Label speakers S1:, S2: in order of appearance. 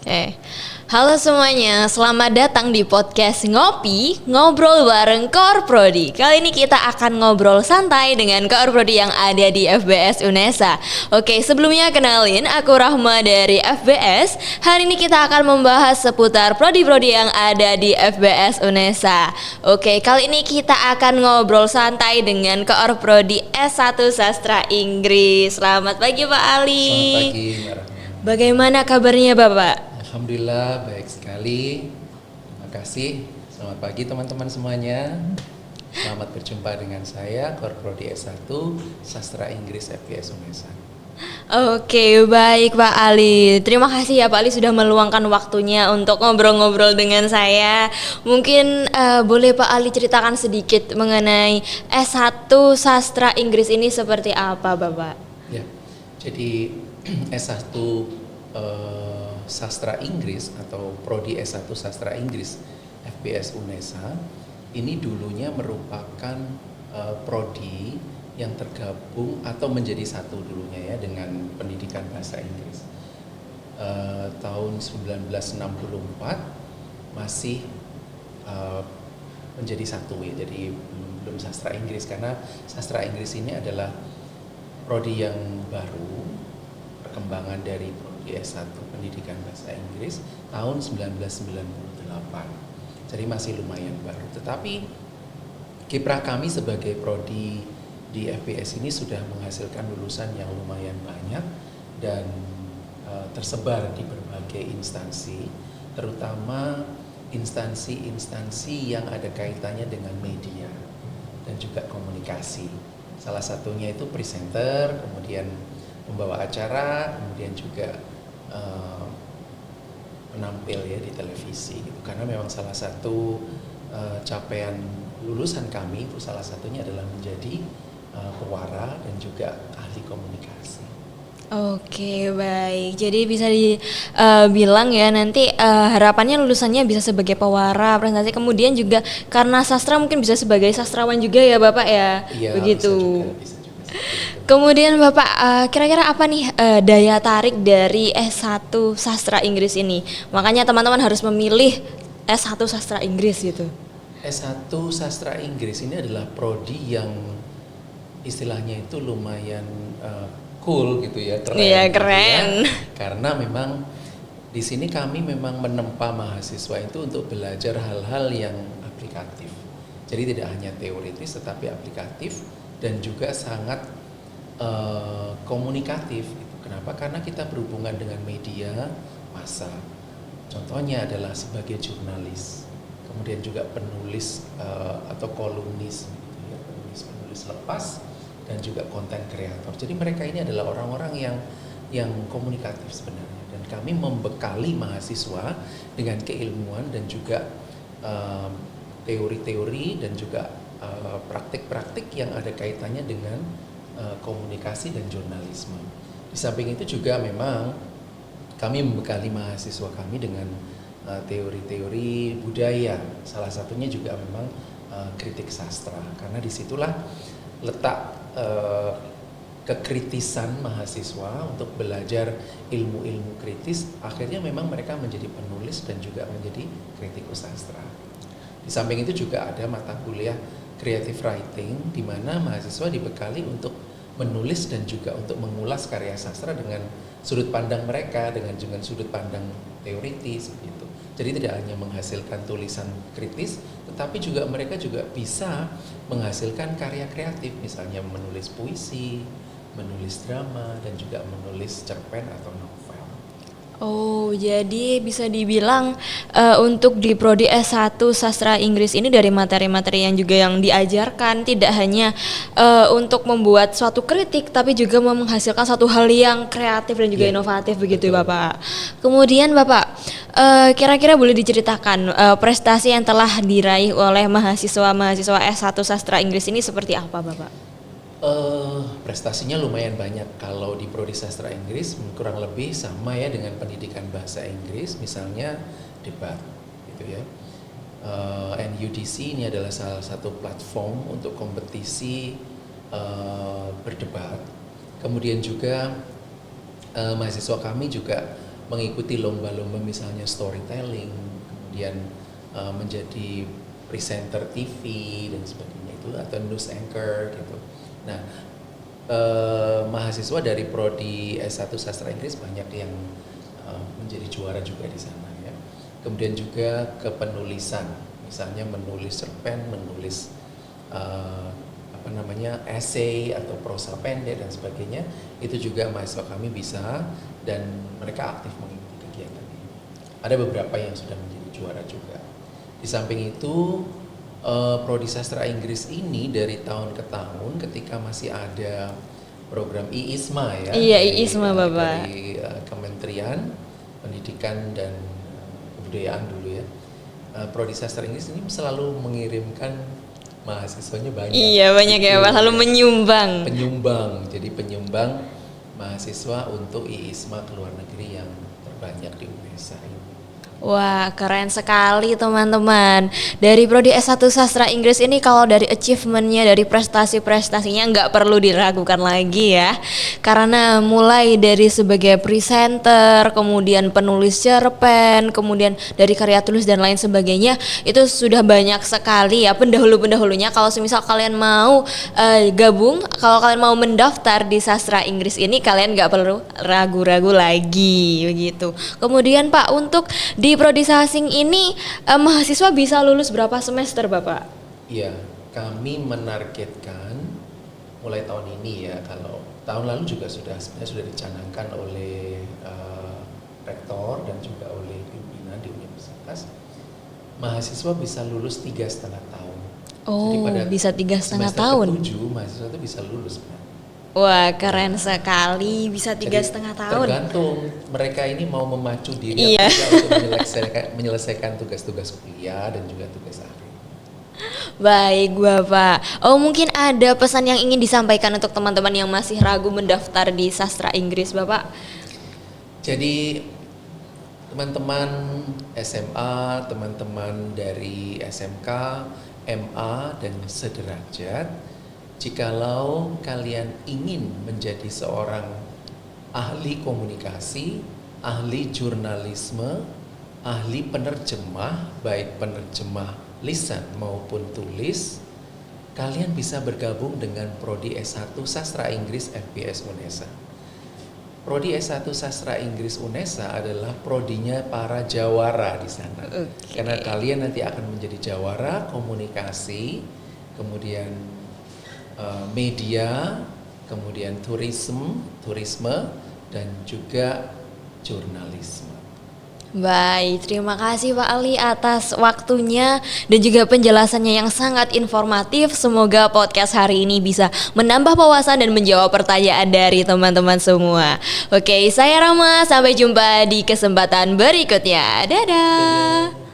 S1: Eh, halo semuanya, selamat datang di podcast Ngopi, ngobrol bareng Koor Prodi. Kali ini kita akan ngobrol santai dengan Koor Prodi yang ada di FBS Unesa. Oke, sebelumnya kenalin, aku Rahma dari FBS. Hari ini kita akan membahas seputar prodi-prodi yang ada di FBS Unesa. Oke, kali ini kita akan ngobrol santai dengan Koor Prodi S1 Sastra Inggris. Selamat pagi Pak Ali.
S2: Selamat pagi Mbak Rahma.
S1: Bagaimana kabarnya Bapak?
S2: Alhamdulillah baik sekali. Terima kasih. Selamat pagi teman-teman semuanya. Selamat berjumpa dengan saya Koor Prodi S1 Sastra Inggris FBS Unesa.
S1: Oke, baik Pak Ali. Terima kasih ya Pak Ali sudah meluangkan waktunya untuk ngobrol-ngobrol dengan saya. Mungkin boleh Pak Ali ceritakan sedikit mengenai S1 Sastra Inggris ini seperti apa, Bapak?
S2: Ya, jadi S1 Sastra Inggris atau Prodi S1 Sastra Inggris FBS Unesa ini dulunya merupakan prodi yang tergabung atau menjadi satu dulunya ya dengan pendidikan bahasa Inggris. Tahun 1964 masih menjadi satu ya, jadi belum sastra Inggris karena sastra Inggris ini adalah prodi yang baru, perkembangan dari prodi S1 pendidikan bahasa Inggris tahun 1998. Jadi masih lumayan baru, tetapi kiprah kami sebagai prodi di FBS ini sudah menghasilkan lulusan yang lumayan banyak dan tersebar di berbagai instansi, terutama instansi-instansi yang ada kaitannya dengan media dan juga komunikasi. Salah satunya itu presenter, kemudian pembawa acara, kemudian juga penampil ya di televisi gitu. Karena memang salah satu capaian lulusan kami itu salah satunya adalah menjadi pewara dan juga ahli komunikasi.
S1: Oke, baik. Jadi bisa dibilang ya nanti harapannya lulusannya bisa sebagai pewara, presentasi, kemudian juga karena sastra mungkin bisa sebagai sastrawan juga ya Bapak ya.
S2: Iya,
S1: begitu.
S2: bisa juga.
S1: Kemudian Bapak kira-kira apa nih daya tarik dari S1 Sastra Inggris ini? Makanya teman-teman harus memilih S1 Sastra Inggris gitu.
S2: S1 Sastra Inggris ini adalah prodi yang istilahnya itu lumayan cool gitu ya, keren.
S1: Iya,
S2: gitu
S1: keren.
S2: ya. Karena memang di sini kami memang menempa mahasiswa itu untuk belajar hal-hal yang aplikatif. Jadi tidak hanya teoritis tetapi aplikatif dan juga sangat komunikatif. Kenapa? Karena kita berhubungan dengan media massa. Contohnya adalah sebagai jurnalis, kemudian juga penulis atau kolumnis, gitu ya, penulis lepas dan juga konten kreator. Jadi mereka ini adalah orang-orang yang komunikatif sebenarnya. Dan kami membekali mahasiswa dengan keilmuan dan juga teori-teori dan juga praktik-praktik yang ada kaitannya dengan komunikasi dan jurnalisme. Di samping itu juga memang kami membekali mahasiswa kami dengan teori-teori budaya. Salah satunya juga memang kritik sastra, karena disitulah letak kekritisan mahasiswa untuk belajar ilmu-ilmu kritis. Akhirnya memang mereka menjadi penulis dan juga menjadi kritikus sastra. Di samping itu juga ada mata kuliah creative writing, di mana mahasiswa dibekali untuk menulis dan juga untuk mengulas karya sastra dengan sudut pandang mereka, dengan sudut pandang teoritis gitu. Jadi tidak hanya menghasilkan tulisan kritis, tetapi juga mereka juga bisa menghasilkan karya kreatif, misalnya menulis puisi, menulis drama, dan juga menulis cerpen atau novel.
S1: Oh, jadi bisa dibilang untuk di prodi S1 Sastra Inggris ini dari materi-materi yang juga yang diajarkan tidak hanya untuk membuat suatu kritik tapi juga menghasilkan satu hal yang kreatif dan juga inovatif begitu ya Bapak. Kemudian Bapak kira-kira boleh diceritakan prestasi yang telah diraih oleh mahasiswa S1 Sastra Inggris ini seperti apa Bapak?
S2: Prestasinya lumayan banyak. Kalau di prodi sastra Inggris kurang lebih sama ya dengan pendidikan bahasa Inggris, misalnya debat gitu ya. NUDC ini adalah salah satu platform untuk kompetisi berdebat. Kemudian juga mahasiswa kami juga mengikuti lomba-lomba misalnya storytelling, kemudian menjadi presenter TV dan sebagainya itu, atau news anchor gitu. Nah, mahasiswa dari prodi S1 Sastra Inggris banyak yang menjadi juara juga di sana ya. Kemudian juga kepenulisan, misalnya menulis cerpen, menulis essay atau prosa pendek dan sebagainya, itu juga mahasiswa kami bisa dan mereka aktif mengikuti kegiatan ini. Ada beberapa yang sudah menjadi juara juga. Di samping itu Prodi Sastra Inggris ini dari tahun ke tahun ketika masih ada program IISMA ya.
S1: Iya, IISMA Bapak.
S2: Dari Kementerian Pendidikan dan Kebudayaan dulu ya. Prodi Sastra Inggris ini selalu mengirimkan mahasiswanya banyak.
S1: Iya, banyak ya Pak, lalu menyumbang.
S2: Jadi penyumbang mahasiswa untuk IISMA ke luar negeri yang terbanyak di UNESA ini.
S1: Wah, keren sekali teman-teman. Dari Prodi S1 Sastra Inggris ini kalau dari achievement-nya, dari prestasi-prestasinya nggak perlu diragukan lagi ya. Karena mulai dari sebagai presenter, kemudian penulis cerpen, kemudian dari karya tulis dan lain sebagainya, itu sudah banyak sekali ya pendahulu-pendahulunya. Kalau semisal kalian mau gabung, kalau kalian mau mendaftar di Sastra Inggris ini, kalian nggak perlu ragu-ragu lagi begitu. Kemudian Pak, untuk di Prodi Sasing ini mahasiswa bisa lulus berapa semester Bapak?
S2: Iya, kami menargetkan mulai tahun ini ya, kalau tahun lalu juga sebenarnya sudah dicanangkan oleh rektor dan juga oleh pimpinan di universitas, mahasiswa bisa lulus 3,5 tahun.
S1: Oh,
S2: jadi pada
S1: bisa 3,5 tahun.
S2: Semester ke-7 mahasiswa itu bisa lulus.
S1: Wah, keren sekali, bisa 3,5 tahun.
S2: Tergantung mereka ini mau memacu diri untuk menyelesaikan tugas-tugas kuliah dan juga tugas akhir.
S1: Baik Bapak. Oh, mungkin ada pesan yang ingin disampaikan untuk teman-teman yang masih ragu mendaftar di Sastra Inggris Bapak?
S2: Jadi teman-teman SMA, teman-teman dari SMK, MA dan sederajat, jikalau kalian ingin menjadi seorang ahli komunikasi, ahli jurnalisme, ahli penerjemah, baik penerjemah lisan maupun tulis, kalian bisa bergabung dengan Prodi S1 Sastra Inggris FBS UNESA. Prodi S1 Sastra Inggris UNESA adalah prodinya para jawara di sana. Okay. Karena kalian nanti akan menjadi jawara komunikasi, kemudian media, kemudian turisme dan juga jurnalisme.
S1: Baik, terima kasih Pak Ali atas waktunya dan juga penjelasannya yang sangat informatif. Semoga podcast hari ini bisa menambah wawasan dan menjawab pertanyaan dari teman-teman semua. Oke, saya Rama, sampai jumpa di kesempatan berikutnya. Dadah.